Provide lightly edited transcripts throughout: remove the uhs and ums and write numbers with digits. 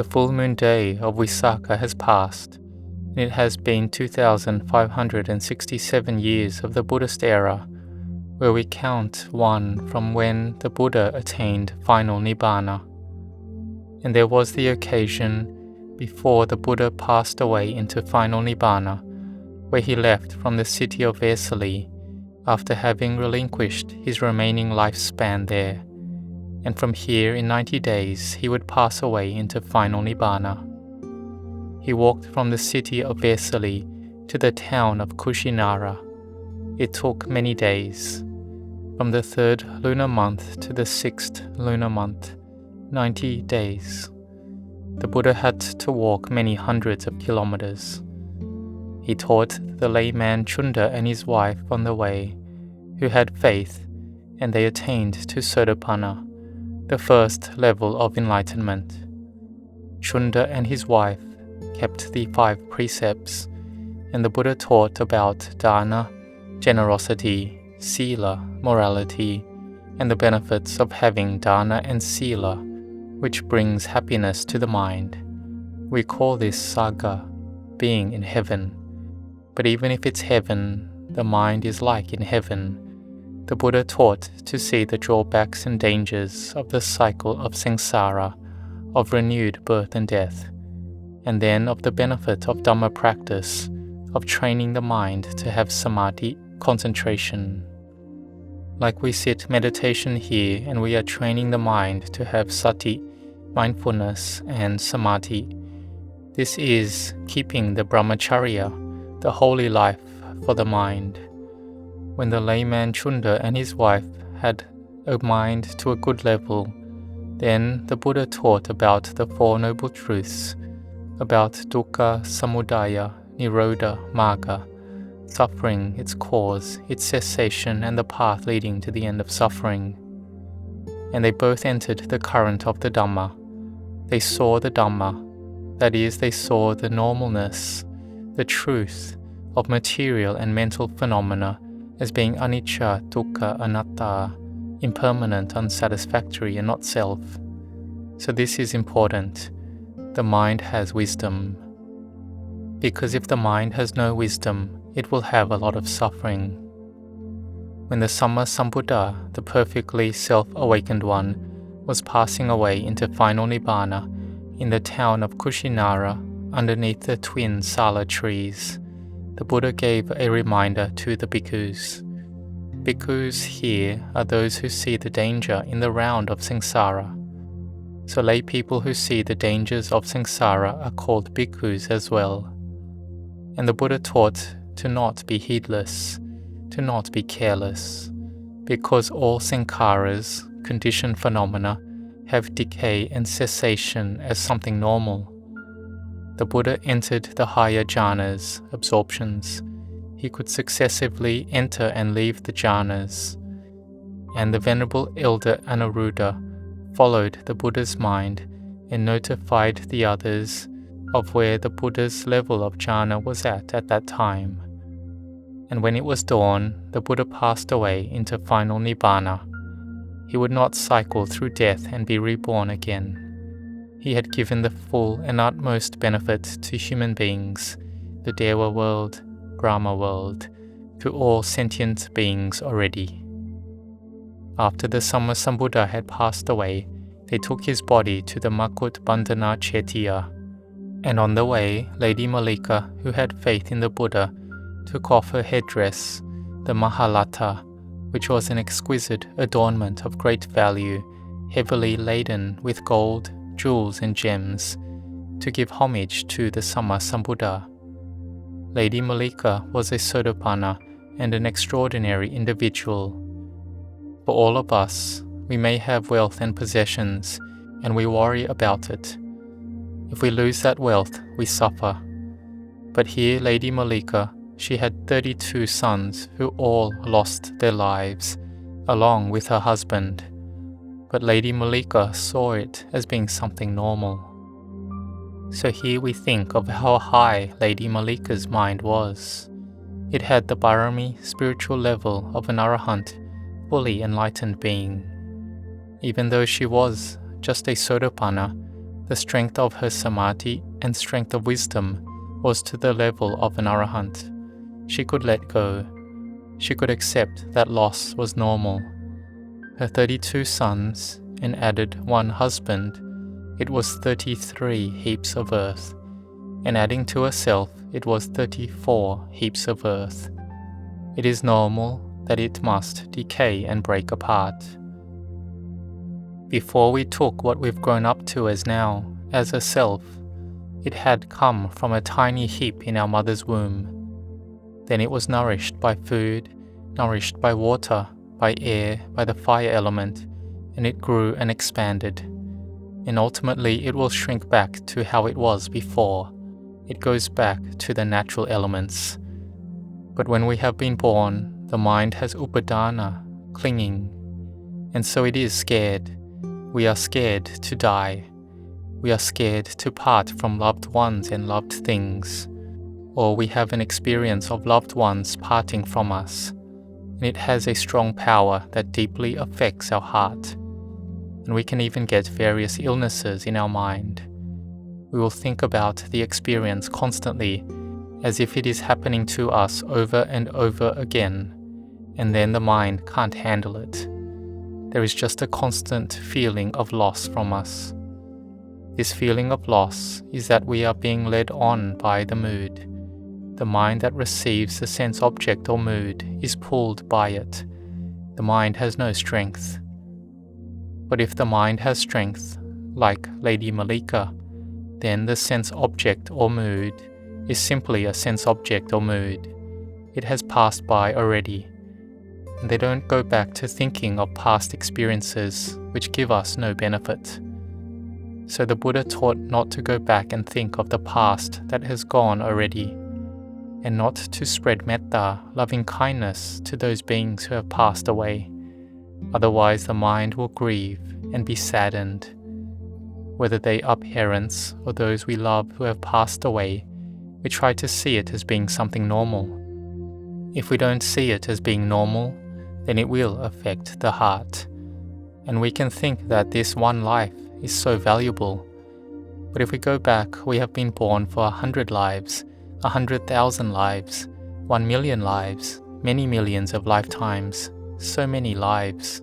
The full moon day of Visakha has passed, and it has been 2,567 years of the Buddhist era, where we count one from when the Buddha attained final nibbana. And there was the occasion before the Buddha passed away into final nibbana, where he left from the city of Vesali after having relinquished his remaining lifespan there, and from here in 90 days he would pass away into final nibbana. He walked from the city of Vesali to the town of Kushinara. It took many days. From the 3rd lunar month to the 6th lunar month, 90 days. The Buddha had to walk many hundreds of kilometers. He taught the layman Chunda and his wife on the way, who had faith, and they attained to Sotapanna, the first level of enlightenment. Chunda and his wife kept the 5 precepts, and the Buddha taught about dana, generosity, sila, morality, and the benefits of having dana and sila, which brings happiness to the mind. We call this saga, being in heaven. But even if it's heaven, the mind is like in heaven. The Buddha taught to see the drawbacks and dangers of the cycle of samsara, of renewed birth and death, and then of the benefit of Dhamma practice, of training the mind to have samadhi, concentration. Like we sit meditation here and we are training the mind to have sati, mindfulness, and samadhi. This is keeping the brahmacharya, the holy life for the mind. When the layman Chunda and his wife had a mind to a good level, then the Buddha taught about the 4 noble truths, about dukkha, samudaya, nirodha, magga, suffering, its cause, its cessation, and the path leading to the end of suffering. And they both entered the current of the Dhamma. They saw the Dhamma, that is, they saw the normalness, the truth of material and mental phenomena as being anicca, dukkha, anatta, impermanent, unsatisfactory, and not self. So this is important. The mind has wisdom. Because if the mind has no wisdom, it will have a lot of suffering. When the Samma Sambuddha, the perfectly self-awakened one, was passing away into final nibbana in the town of Kushinara underneath the twin sala trees, the Buddha gave a reminder to the bhikkhus. Bhikkhus here are those who see the danger in the round of samsara. So lay people who see the dangers of samsara are called bhikkhus as well. And the Buddha taught to not be heedless, to not be careless, because all sankharas, conditioned phenomena, have decay and cessation as something normal. The Buddha entered the higher jhanas, absorptions. He could successively enter and leave the jhanas. And the Venerable Elder Anuruddha followed the Buddha's mind and notified the others of where the Buddha's level of jhana was at that time. And when it was dawn, the Buddha passed away into final nibbana. He would not cycle through death and be reborn again. He had given the full and utmost benefit to human beings, the Dewa world, Brahma world, to all sentient beings already. After the Samma Sambuddha had passed away, they took his body to the Makut Bandhana Chetya, and on the way, Lady Malika, who had faith in the Buddha, took off her headdress, the Mahalata, which was an exquisite adornment of great value, heavily laden with gold, jewels and gems, to give homage to the Samma Sambuddha. Lady Malika was a Sotapanna and an extraordinary individual. For all of us, we may have wealth and possessions, and we worry about it. If we lose that wealth, we suffer. But here Lady Malika, she had 32 sons who all lost their lives, along with her husband. But Lady Malika saw it as being something normal. So here we think of how high Lady Malika's mind was. It had the Bharami spiritual level of an Arahant, fully enlightened being. Even though she was just a Sotapanna, The strength of her samadhi and strength of wisdom was to the level of an arahant. She could let go. She could accept that loss was normal. Her 32 sons, and added one husband, it was 33 heaps of earth, and adding to herself, it was 34 heaps of earth. It is normal that it must decay and break apart. Before we took what we've grown up to as now, as a self, it had come from a tiny heap in our mother's womb. Then it was nourished by food, nourished by water, by air, by the fire element, and it grew and expanded. And ultimately it will shrink back to how it was before. It goes back to the natural elements. But when we have been born, the mind has upadana, clinging, and so it is scared. We are scared to die. We are scared to part from loved ones and loved things. Or we have an experience of loved ones parting from us, and it has a strong power that deeply affects our heart. And we can even get various illnesses in our mind. We will think about the experience constantly as if it is happening to us over and over again, and then the mind can't handle it. There is just a constant feeling of loss from us. This feeling of loss is that we are being led on by the mood. The mind that receives the sense object or mood is pulled by it. The mind has no strength. But if the mind has strength, like Lady Malika, then the sense object or mood is simply a sense object or mood. It has passed by already. And they don't go back to thinking of past experiences which give us no benefit. So the Buddha taught not to go back and think of the past that has gone already, and not to spread metta, loving kindness, to those beings who have passed away. Otherwise the mind will grieve and be saddened. Whether they are parents or those we love who have passed away, we try to see it as being something normal. If we don't see it as being normal, then it will affect the heart. And we can think that this one life is so valuable. But if we go back, we have been born for 100 lives, 100,000 lives, 1 million lives, many millions of lifetimes, so many lives.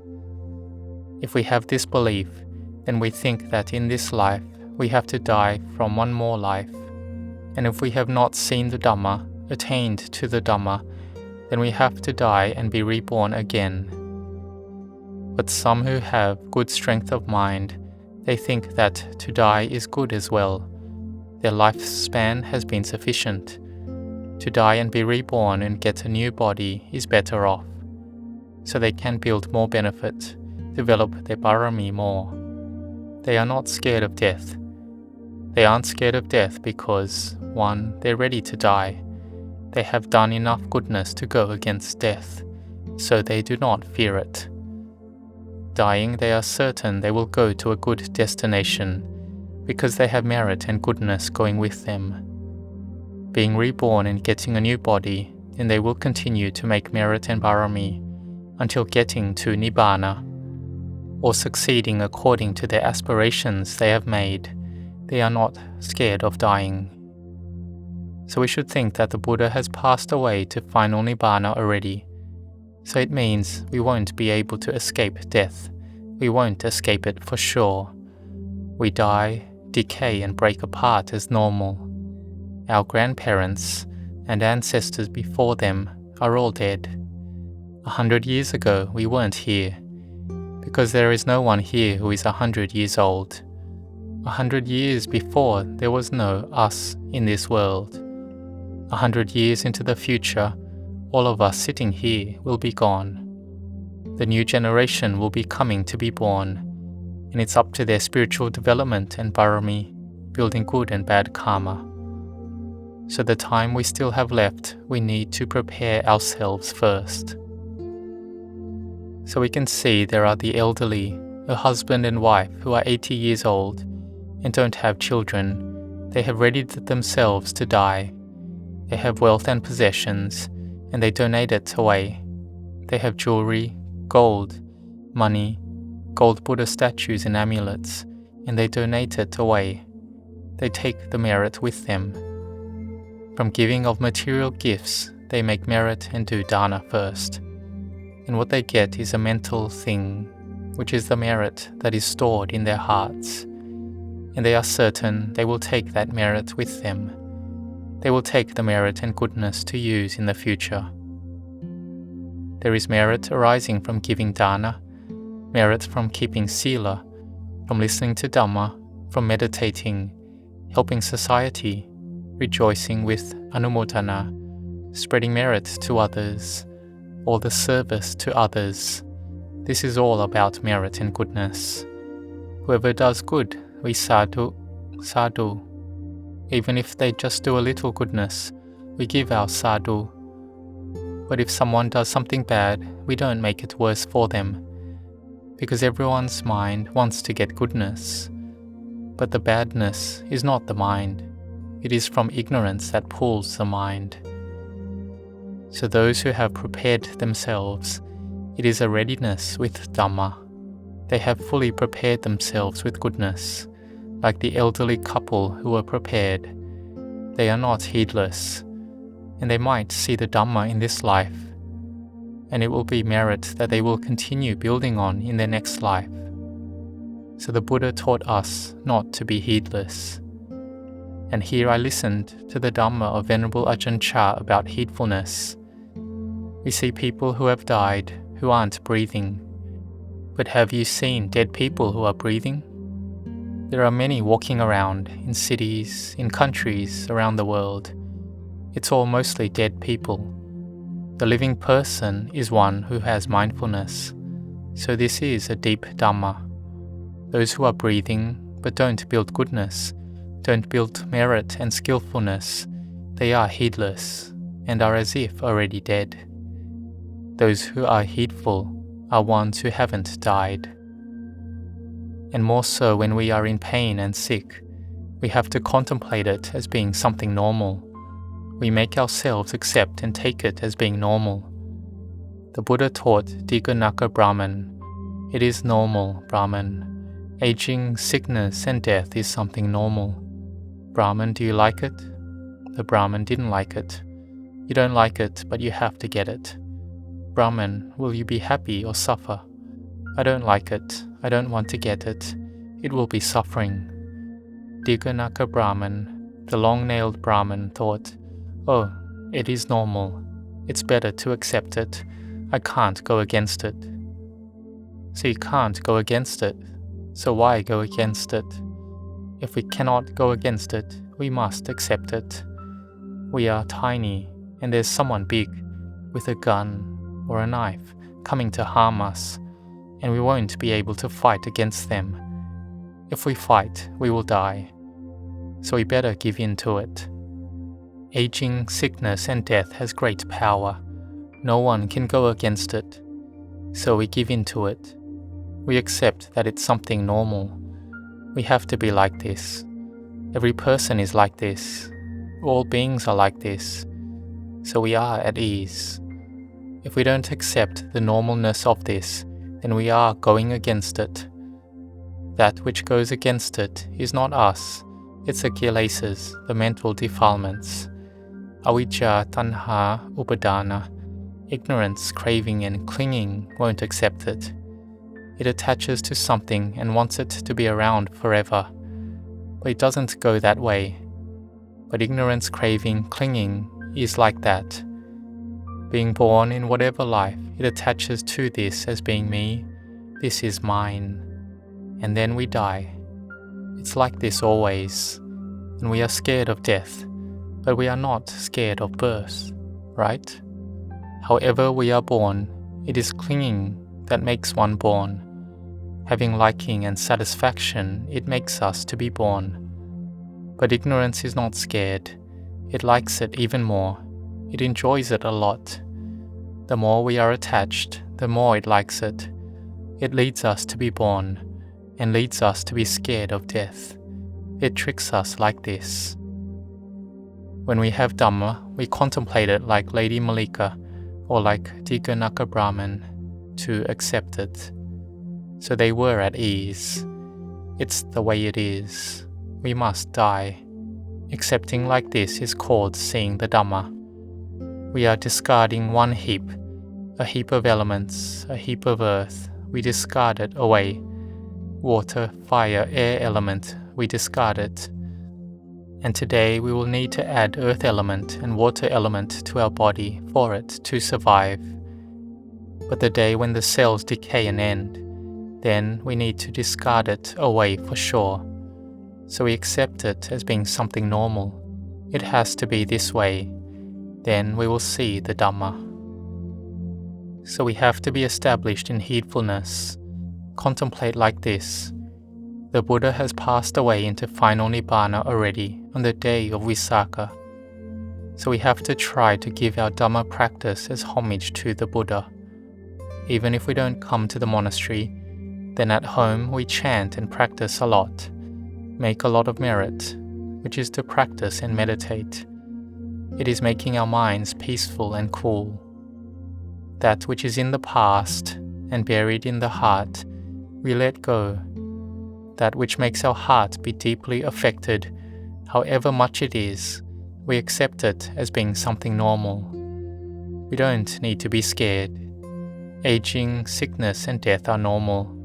If we have this belief, then we think that in this life we have to die from one more life. And if we have not seen the Dhamma, attained to the Dhamma, then we have to die and be reborn again. But some who have good strength of mind, they think that to die is good as well. Their lifespan has been sufficient. To die and be reborn and get a new body is better off. So they can build more benefit, develop their parami more. They are not scared of death. They aren't scared of death because, 1, they're ready to die. They have done enough goodness to go against death, so they do not fear it. Dying, they are certain they will go to a good destination, because they have merit and goodness going with them. Being reborn and getting a new body, then they will continue to make merit and parami until getting to nibbana, or succeeding according to their aspirations they have made. They are not scared of dying. So we should think that the Buddha has passed away to final nibbana already. So it means we won't be able to escape death. We won't escape it for sure. We die, decay and break apart as normal. Our grandparents and ancestors before them are all dead. 100 years ago we weren't here, because there is no one here who is 100 years old. 100 years before there was no us in this world. 100 years into the future, all of us sitting here will be gone. The new generation will be coming to be born, and it's up to their spiritual development and parami, building good and bad karma. So the time we still have left, we need to prepare ourselves first. So we can see there are the elderly, a husband and wife who are 80 years old and don't have children. They have readied themselves to die. They have wealth and possessions, and they donate it away. They have jewelry, gold, money, gold Buddha statues and amulets, and they donate it away. They take the merit with them. From giving of material gifts, they make merit and do dana first. And what they get is a mental thing, which is the merit that is stored in their hearts. And they are certain they will take that merit with them. They will take the merit and goodness to use in the future. There is merit arising from giving dana, merit from keeping sila, from listening to Dhamma, from meditating, helping society, rejoicing with anumodana, spreading merit to others, or the service to others. This is all about merit and goodness. Whoever does good, we sadhu, sadhu. Even if they just do a little goodness, we give our sadhu. But if someone does something bad, we don't make it worse for them, because everyone's mind wants to get goodness. But the badness is not the mind. It is from ignorance that pulls the mind. So those who have prepared themselves, it is a readiness with Dhamma. They have fully prepared themselves with goodness, like the elderly couple who are prepared. They are not heedless, and they might see the Dhamma in this life, and it will be merit that they will continue building on in their next life. So the Buddha taught us not to be heedless. And here I listened to the Dhamma of Venerable Ajahn Chah about heedfulness. We see people who have died who aren't breathing. But have you seen dead people who are breathing? There are many walking around in cities, in countries around the world. It's all mostly dead people. The living person is one who has mindfulness. So this is a deep Dhamma. Those who are breathing but don't build goodness, don't build merit and skillfulness, they are heedless and are as if already dead. Those who are heedful are ones who haven't died. And more so when we are in pain and sick, we have to contemplate it as being something normal. We make ourselves accept and take it as being normal. The Buddha taught Diganaka Brahman, it is normal, Brahman. Aging, sickness and death is something normal. Brahman, do you like it? The Brahman didn't like it. You don't like it, but you have to get it. Brahman, will you be happy or suffer? I don't like it. I don't want to get it. It will be suffering. Diganaka Brahman, the long-nailed Brahman, thought, oh, it is normal. It's better to accept it. I can't go against it. So you can't go against it. So why go against it? If we cannot go against it, we must accept it. We are tiny, and there's someone big, with a gun or a knife, coming to harm us, and we won't be able to fight against them. If we fight, we will die. So we better give in to it. Aging, sickness, and death has great power. No one can go against it. So we give in to it. We accept that it's something normal. We have to be like this. Every person is like this. All beings are like this. So we are at ease. If we don't accept the normalness of this, then we are going against it. That which goes against it is not us. It's the kilesas, the mental defilements. Avijja, tanha, upadana. Ignorance, craving and clinging won't accept it. It attaches to something and wants it to be around forever. But it doesn't go that way. But ignorance, craving, clinging is like that. Being born in whatever life, it attaches to this as being me. This is mine. And then we die. It's like this always. And we are scared of death, but we are not scared of birth, right? However we are born, it is clinging that makes one born. Having liking and satisfaction, it makes us to be born. But ignorance is not scared. It likes it even more. It enjoys it a lot. The more we are attached, the more it likes it. It leads us to be born, and leads us to be scared of death. It tricks us like this. When we have Dhamma, we contemplate it like Lady Malika, or like Diganaka Brahman, to accept it. So they were at ease. It's the way it is. We must die. Accepting like this is called seeing the Dhamma. We are discarding one heap, a heap of elements, a heap of earth. We discard it away. Water, fire, air element, we discard it. And today we will need to add earth element and water element to our body for it to survive. But the day when the cells decay and end, then we need to discard it away for sure. So we accept it as being something normal. It has to be this way. Then we will see the Dhamma. So we have to be established in heedfulness. Contemplate like this. The Buddha has passed away into final nibbana already on the day of Visakha. So we have to try to give our Dhamma practice as homage to the Buddha. Even if we don't come to the monastery, then at home we chant and practice a lot, make a lot of merit, which is to practice and meditate. It is making our minds peaceful and cool. That which is in the past and buried in the heart, we let go. That which makes our heart be deeply affected, however much it is, we accept it as being something normal. We don't need to be scared. Aging, sickness and death are normal.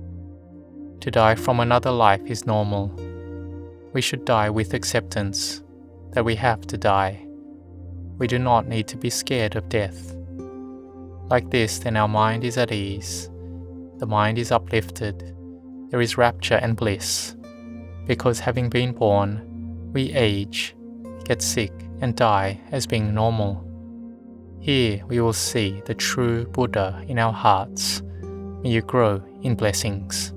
To die from another life is normal. We should die with acceptance that we have to die. We do not need to be scared of death. Like this, then our mind is at ease. The mind is uplifted. There is rapture and bliss. Because having been born, we age, get sick and die as being normal. Here we will see the true Buddha in our hearts. May you grow in blessings.